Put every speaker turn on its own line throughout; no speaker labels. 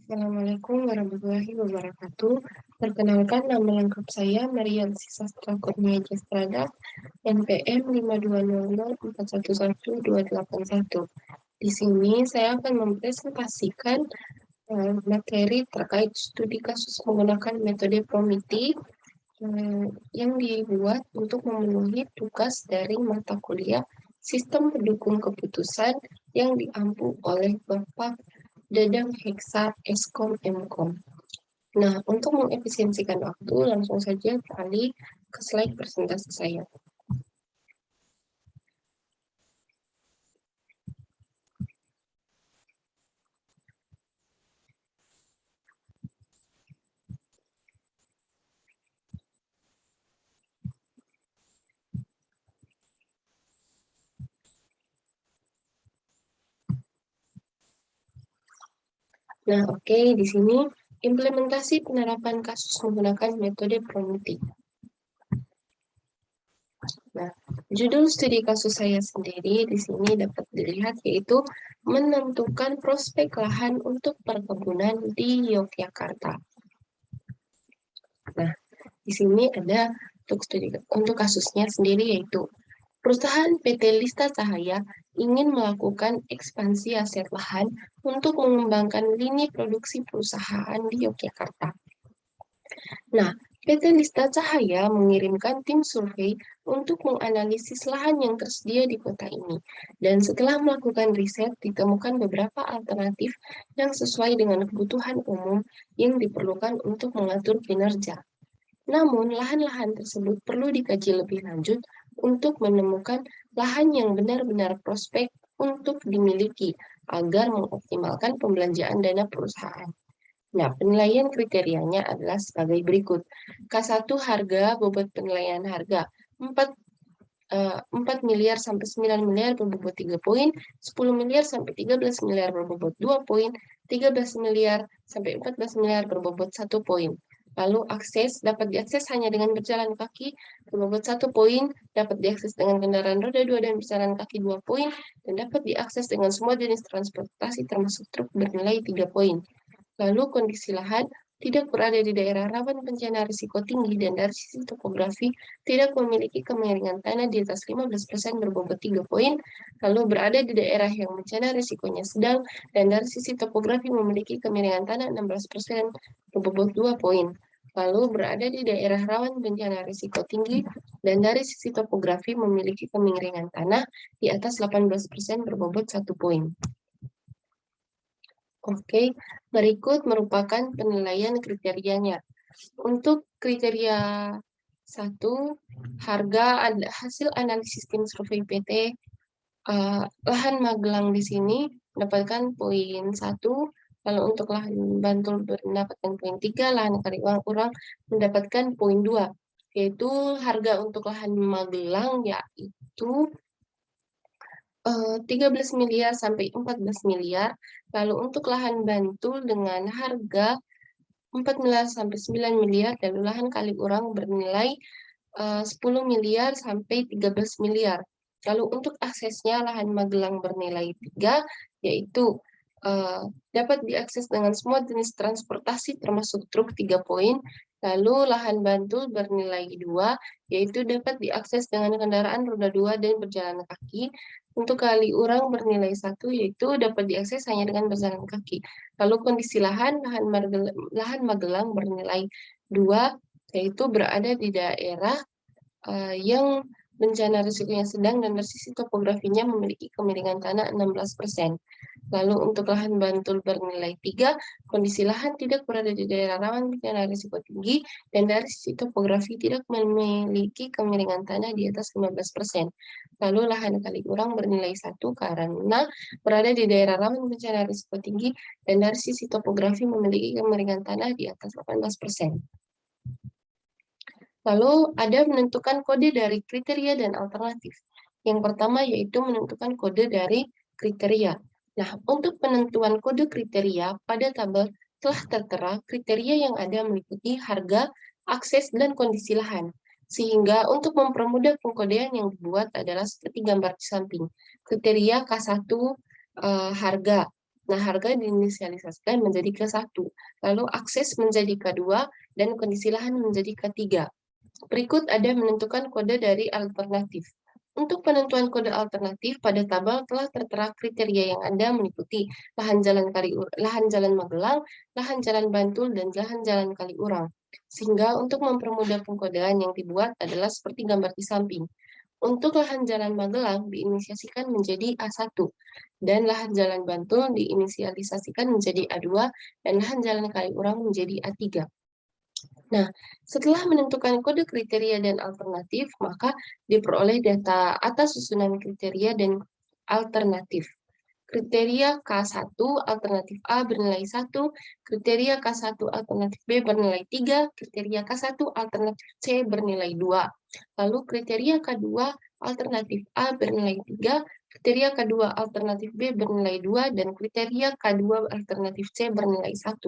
Assalamualaikum warahmatullahi wabarakatuh. Perkenalkan, nama lengkap saya Mariansi Sastra Kurnia Jastrada, NPM 5200411281. Di sini saya akan mempresentasikan materi terkait studi kasus menggunakan metode Promiti yang dibuat untuk memenuhi tugas dari mata kuliah Sistem Pendukung Keputusan yang diampu oleh Bapak Dadang Heksa Eskom Mkom. Nah, untuk mengefisiensikan waktu, langsung saja beralih ke slide presentasi saya. Nah, oke, di sini implementasi penerapan kasus menggunakan metode Promiti. Nah, judul studi kasus saya sendiri di sini dapat dilihat yaitu menentukan prospek lahan untuk perkebunan di Yogyakarta. Nah, di sini ada untuk kasusnya sendiri yaitu perusahaan PT Lista Cahaya ingin melakukan ekspansi aset lahan untuk mengembangkan lini produksi perusahaan di Yogyakarta. Nah, PT Lista Cahaya mengirimkan tim survei untuk menganalisis lahan yang tersedia di kota ini. Dan setelah melakukan riset, ditemukan beberapa alternatif yang sesuai dengan kebutuhan umum yang diperlukan untuk mengatur kinerja. Namun, lahan-lahan tersebut perlu dikaji lebih lanjut untuk menemukan lahan yang benar-benar prospek untuk dimiliki agar mengoptimalkan pembelanjaan dana perusahaan. Nah, penilaian kriterianya adalah sebagai berikut. K1 harga, bobot penilaian harga 4 miliar sampai 9 miliar berbobot 3 poin, 10 miliar sampai 13 miliar berbobot 2 poin, 13 miliar sampai 14 miliar berbobot 1 poin. Lalu akses dapat diakses hanya dengan berjalan kaki berbobot 1 poin, dapat diakses dengan kendaraan roda 2 dan berjalan kaki 2 poin, dan dapat diakses dengan semua jenis transportasi termasuk truk bernilai 3 poin. Lalu kondisi lahan tidak berada di daerah rawan bencana risiko tinggi dan dari sisi topografi tidak memiliki kemiringan tanah di atas 15% berbobot 3 poin, lalu berada di daerah yang bencana risikonya sedang dan dari sisi topografi memiliki kemiringan tanah 16% berbobot 2 poin. Lalu berada di daerah rawan bencana risiko tinggi dan dari sisi topografi memiliki kemiringan tanah di atas 18% berbobot 1 poin. Oke, berikut merupakan penilaian kriterianya. Untuk kriteria 1, harga hasil analisis tim survei PT lahan Magelang di sini mendapatkan poin 1, lalu untuk lahan Bantul mendapatkan poin 3, lahan Kaliurang mendapatkan poin 2, yaitu harga untuk lahan Magelang yaitu 13 miliar sampai 14 miliar. Lalu untuk lahan Bantul dengan harga 4 miliar sampai 9 miliar, dan lahan Kaliurang bernilai 10 miliar sampai 13 miliar. Lalu untuk aksesnya lahan Magelang bernilai 3, yaitu dapat diakses dengan semua jenis transportasi termasuk truk 3 poin. Lalu lahan Bantul bernilai 2, yaitu dapat diakses dengan kendaraan roda 2 dan berjalan kaki. Untuk Kaliurang bernilai 1, yaitu dapat diakses hanya dengan berjalan kaki. Lalu kondisi lahan Magelang bernilai 2, yaitu berada di daerah yang bencana risikonya sedang dan dari sisi topografinya memiliki kemiringan tanah 16%. Lalu untuk lahan Bantul bernilai 3, kondisi lahan tidak berada di daerah rawan bencana risiko tinggi dan dari sisi topografi tidak memiliki kemiringan tanah di atas 15%. Lalu lahan Kaliurang bernilai 1 karena berada di daerah rawan bencana risiko tinggi dan dari sisi topografi memiliki kemiringan tanah di atas 18%. Lalu ada menentukan kode dari kriteria dan alternatif. Yang pertama yaitu menentukan kode dari kriteria. Nah, untuk penentuan kode kriteria pada tabel telah tertera kriteria yang ada meliputi harga, akses, dan kondisi lahan. Sehingga untuk mempermudah pengkodean yang dibuat adalah seperti gambar di samping. Kriteria K1 harga. Nah, harga diinisialisasikan menjadi K1, lalu akses menjadi K2, dan kondisi lahan menjadi K3. Berikut ada menentukan kode dari alternatif. Untuk penentuan kode alternatif, pada tabel telah tertera kriteria yang ada meliputi lahan jalan Magelang, lahan jalan Bantul, dan lahan jalan Kaliurang. Sehingga untuk mempermudah pengkodean yang dibuat adalah seperti gambar di samping. Untuk lahan jalan Magelang diinisiasikan menjadi A1, dan lahan jalan Bantul diinisialisasikan menjadi A2, dan lahan jalan Kaliurang menjadi A3. Nah, setelah menentukan kode kriteria dan alternatif, maka diperoleh data atas susunan kriteria dan alternatif. Kriteria K1 alternatif A bernilai 1, kriteria K1 alternatif B bernilai 3, kriteria K1 alternatif C bernilai 2. Lalu kriteria K2 alternatif A bernilai 3, kriteria K2 alternatif B bernilai 2, dan kriteria K2 alternatif C bernilai 1.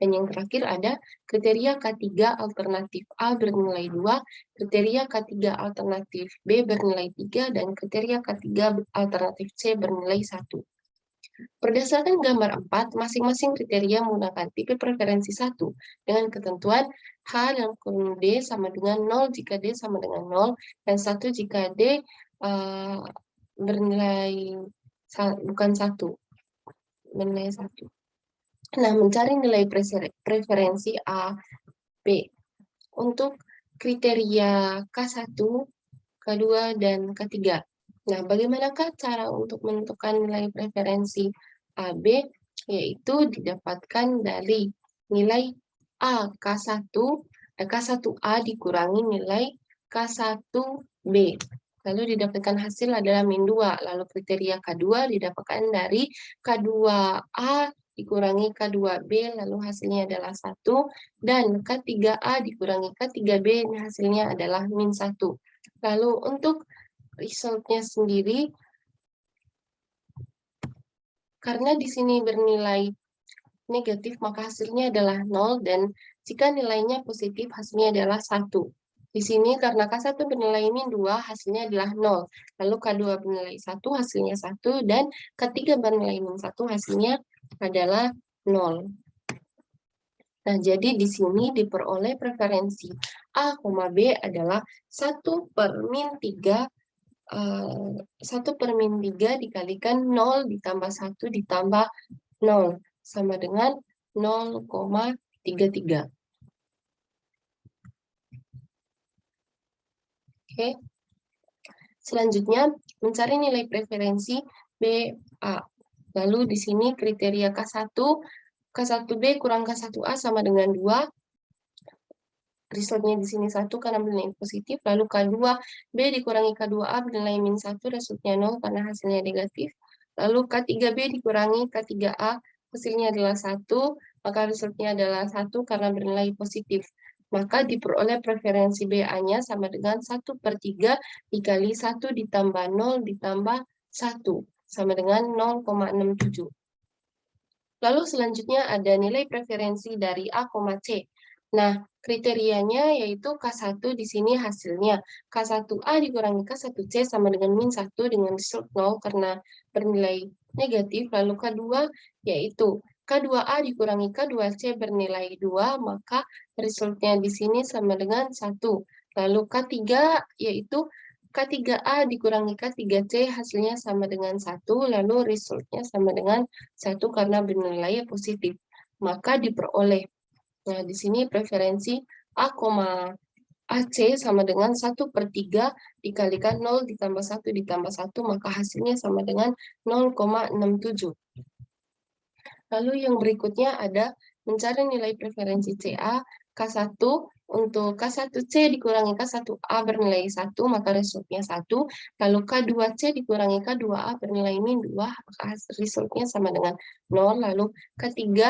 Dan yang terakhir ada kriteria K3 alternatif A bernilai 2, kriteria K3 alternatif B bernilai 3, dan kriteria K3 alternatif C bernilai 1. Berdasarkan gambar 4, masing-masing kriteria menggunakan tipe preferensi 1 dengan ketentuan H dalam kurung D sama dengan 0 jika D sama dengan 0, dan 1 jika D bernilai bukan 1, bernilai 1. Nah, mencari nilai preferensi A, B. Untuk kriteria K1, K2, dan K3. Nah, bagaimanakah cara untuk menentukan nilai preferensi AB? Yaitu didapatkan dari nilai A K1, K1A dikurangi nilai K1B. Lalu didapatkan hasil adalah min 2. Lalu kriteria K2 didapatkan dari K2A dikurangi K2B, lalu hasilnya adalah 1. Dan K3A dikurangi K3B, hasilnya adalah min 1. Lalu untuk resultnya sendiri, karena di sini bernilai negatif, maka hasilnya adalah 0, dan jika nilainya positif, hasilnya adalah 1. Di sini karena K1 bernilai min 2, hasilnya adalah 0. Lalu K2 bernilai 1, hasilnya 1, dan K3 bernilai min 1, hasilnya adalah 0. Nah, jadi di sini diperoleh preferensi A, B adalah 1 per min 3, 1 per min 3 dikalikan 0 ditambah 1 ditambah 0, sama dengan 0,33. Oke. Selanjutnya, mencari nilai preferensi BA. Lalu di sini kriteria K1, K1B kurang K1A sama dengan 2. Resultnya di sini 1 karena bernilai positif. Lalu K2B dikurangi K2A bernilai min 1, resultnya 0 karena hasilnya negatif. Lalu K3B dikurangi K3A, hasilnya adalah 1, maka resultnya adalah 1 karena bernilai positif. Maka diperoleh preferensi BA-nya sama dengan 1 per 3 dikali 1 ditambah 0 ditambah 1, sama dengan 0,67. Lalu selanjutnya ada nilai preferensi dari A, C. Nah, kriterianya yaitu K1 di sini hasilnya. K1A dikurangi K1C sama dengan min 1 dengan result 0 karena bernilai negatif. Lalu K2 yaitu K2A dikurangi K2C bernilai 2, maka resultnya di sini sama dengan 1. Lalu K3 yaitu K3A dikurangi K3C hasilnya sama dengan 1, lalu resultnya sama dengan 1 karena bernilai positif. Maka diperoleh. Nah, di sini preferensi A, AC sama dengan 1 per 3 dikalikan 0 ditambah 1 ditambah 1, maka hasilnya sama dengan 0,67. Lalu yang berikutnya ada mencari nilai preferensi CA, K1 untuk K1C dikurangi K1A bernilai 1, maka resultnya 1. Lalu K2C dikurangi K2A bernilai min 2, maka resultnya sama dengan 0. Lalu K3C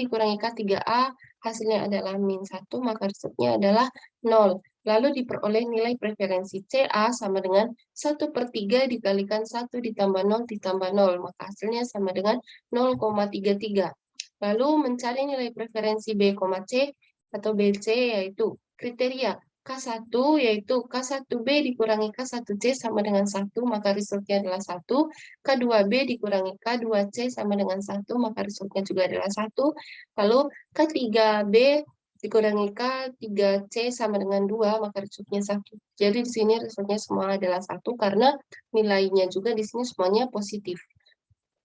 dikurangi K3A, hasilnya adalah min 1, maka resultnya adalah 0. Lalu diperoleh nilai preferensi CA sama dengan 1 per 3 dikalikan 1 ditambah 0 ditambah 0, maka hasilnya sama dengan 0,33. Lalu mencari nilai preferensi B, C atau BC yaitu kriteria K1 yaitu K1B dikurangi K1C sama dengan 1, maka resultnya adalah 1. K2B dikurangi K2C sama dengan 1, maka resultnya juga adalah 1. Lalu K3B dikurangi K3C sama dengan 2, maka resultnya 1. Jadi di sini resultnya semua adalah 1 karena nilainya juga di sini semuanya positif.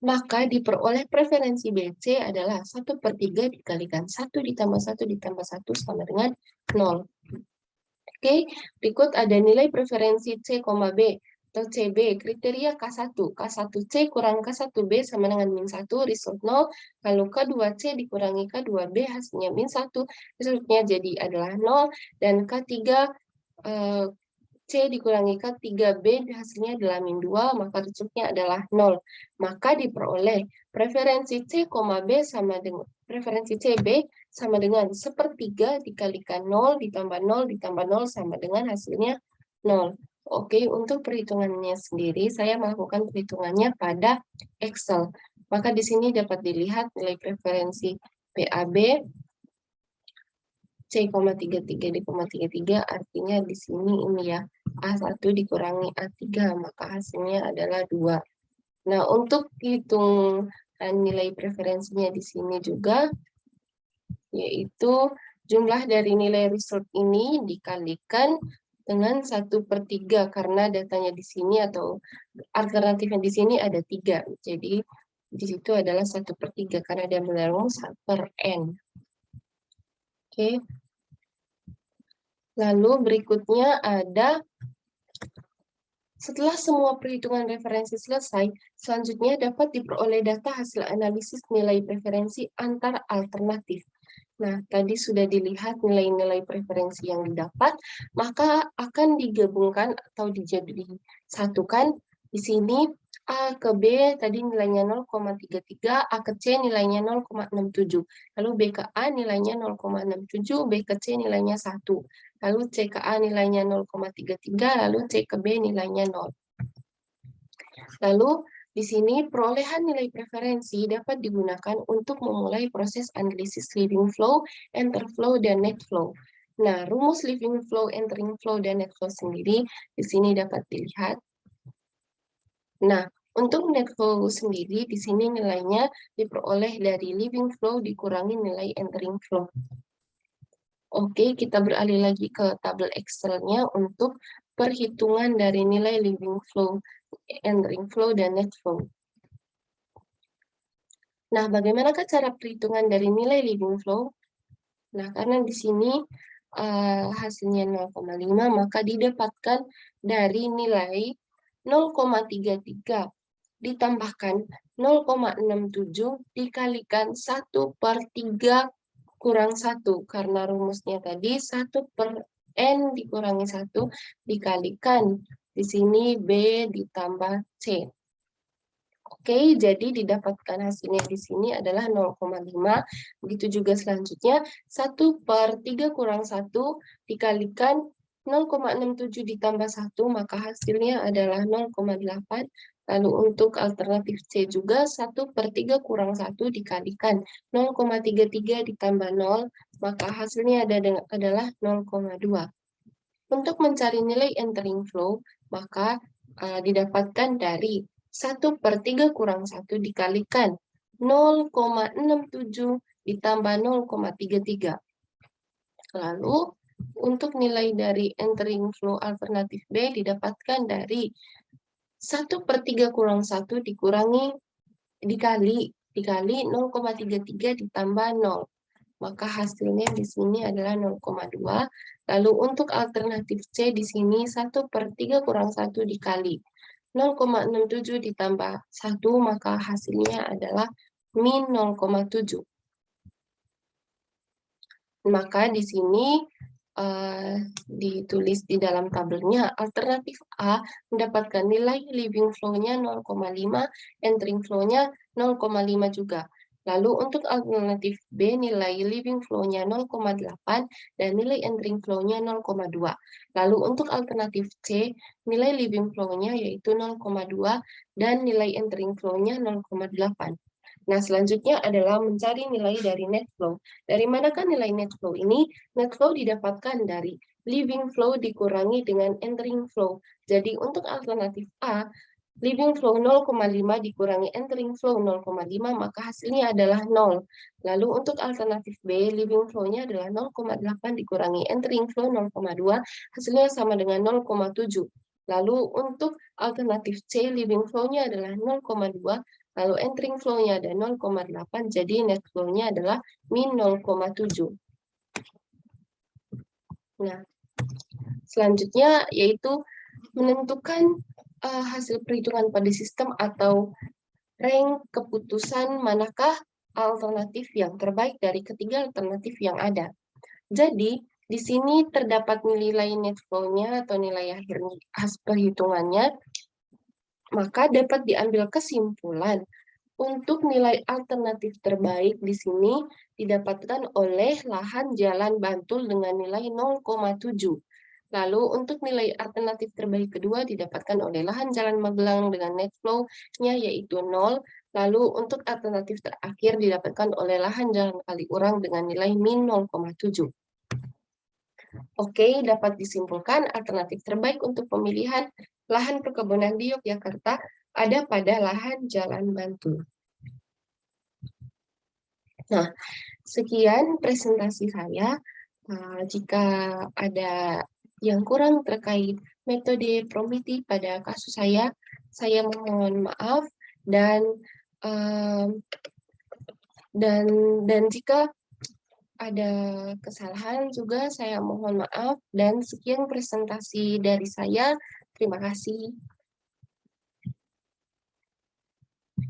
Maka diperoleh preferensi BC adalah 1/3 dikalikan 1 ditambah 1 ditambah 1 sama dengan 0. Oke, berikut ada nilai preferensi C, B atau CB, kriteria K1. K1C kurang K1B sama dengan -1, result 0. Lalu K2C dikurangi K2B, hasilnya -1, resultnya jadi adalah 0. Dan K3 C dikurangi K3B, hasilnya adalah -2, maka resultnya adalah 0. Maka diperoleh preferensi C, B sama dengan preferensi CB sama dengan 1/3 dikalikan 0 ditambah 0 ditambah 0 sama dengan hasilnya 0. Oke, untuk perhitungannya sendiri, saya melakukan perhitungannya pada Excel. Maka di sini dapat dilihat nilai preferensi PAB C,33 di 33, artinya di sini ini ya, A1 dikurangi A3, maka hasilnya adalah 2. Nah, untuk hitung nilai preferensinya di sini juga, yaitu jumlah dari nilai result ini dikalikan dengan 1/3, karena datanya di sini atau alternatifnya di sini ada 3. Jadi, di situ adalah 1/3, karena dia rumus per N. Oke. Lalu berikutnya ada setelah semua perhitungan referensi selesai, selanjutnya dapat diperoleh data hasil analisis nilai preferensi antar alternatif. Nah, tadi sudah dilihat nilai-nilai preferensi yang didapat, maka akan digabungkan atau disatukan. Di sini A ke B tadi nilainya 0,33, A ke C nilainya 0,67. Lalu B ke A nilainya 0,67, B ke C nilainya 1. Lalu C ke A nilainya 0,33, lalu C ke B nilainya 0. Lalu di sini perolehan nilai preferensi dapat digunakan untuk memulai proses analisis leaving flow, enter flow, dan net flow. Nah, rumus leaving flow, entering flow, dan net flow sendiri di sini dapat dilihat. Nah, untuk net flow sendiri di sini nilainya diperoleh dari leaving flow dikurangi nilai entering flow. Oke, kita beralih lagi ke tabel Excel-nya untuk perhitungan dari nilai leaving flow, entering flow, dan net flow. Nah, bagaimanakah cara perhitungan dari nilai leaving flow? Nah, karena di sini hasilnya 0,5, maka didapatkan dari nilai 0,33 ditambahkan 0,67 dikalikan 1/3 kurang 1, karena rumusnya tadi 1/N dikurangi 1 dikalikan di sini B ditambah C. Oke, jadi didapatkan hasilnya di sini adalah 0,5. Begitu juga selanjutnya, 1/3 kurang 1 dikalikan 0,67 ditambah 1, maka hasilnya adalah 0,8. Lalu untuk alternatif C juga 1/3 kurang 1 dikalikan 0,33 ditambah 0, maka hasilnya adalah 0,2. Untuk mencari nilai entering flow, maka didapatkan dari 1/3 kurang 1 dikalikan 0,67 ditambah 0,33. Lalu, untuk nilai dari entering flow alternatif B didapatkan dari 1/3 kurang 1 dikali 0,33 ditambah 0. Maka hasilnya di sini adalah 0,2. Lalu untuk alternatif C di sini 1/3 kurang 1 dikali 0,67 ditambah 1, maka hasilnya adalah min 0,7. Maka di sini ditulis di dalam tabelnya, alternatif A mendapatkan nilai leaving flow-nya 0,5, entering flow-nya 0,5 juga. Lalu untuk alternatif B, nilai leaving flow-nya 0,8 dan nilai entering flow-nya 0,2. Lalu untuk alternatif C, nilai leaving flow-nya yaitu 0,2 dan nilai entering flow-nya 0,8. Nah, selanjutnya adalah mencari nilai dari net flow. Dari manakah nilai net flow ini? Net flow didapatkan dari leaving flow dikurangi dengan entering flow. Jadi untuk alternatif A, leaving flow 0,5 dikurangi entering flow 0,5, maka hasilnya adalah 0. Lalu untuk alternatif B, leaving flow-nya adalah 0,8 dikurangi entering flow 0,2, hasilnya sama dengan 0,7. Lalu untuk alternatif C, leaving flow-nya adalah 0,2, lalu entering flow-nya ada 0,8, jadi net flow-nya adalah min 0,7. Nah, selanjutnya yaitu menentukan hasil perhitungan pada sistem atau rank keputusan manakah alternatif yang terbaik dari ketiga alternatif yang ada. Jadi, di sini terdapat nilai net flow-nya atau nilai akhir hasil perhitungannya, maka dapat diambil kesimpulan untuk nilai alternatif terbaik di sini didapatkan oleh lahan jalan Bantul dengan nilai 0,7. Lalu untuk nilai alternatif terbaik kedua didapatkan oleh lahan Jalan Magelang dengan net flow-nya yaitu 0. Lalu untuk alternatif terakhir didapatkan oleh lahan Jalan Kaliurang dengan nilai min 0,7. Oke, dapat disimpulkan alternatif terbaik untuk pemilihan lahan perkebunan di Yogyakarta ada pada lahan Jalan Bantul. Nah, sekian presentasi saya. Jika ada yang kurang terkait metode Promiti pada kasus saya mohon maaf dan jika ada kesalahan juga saya mohon maaf dan sekian presentasi dari saya. Terima kasih.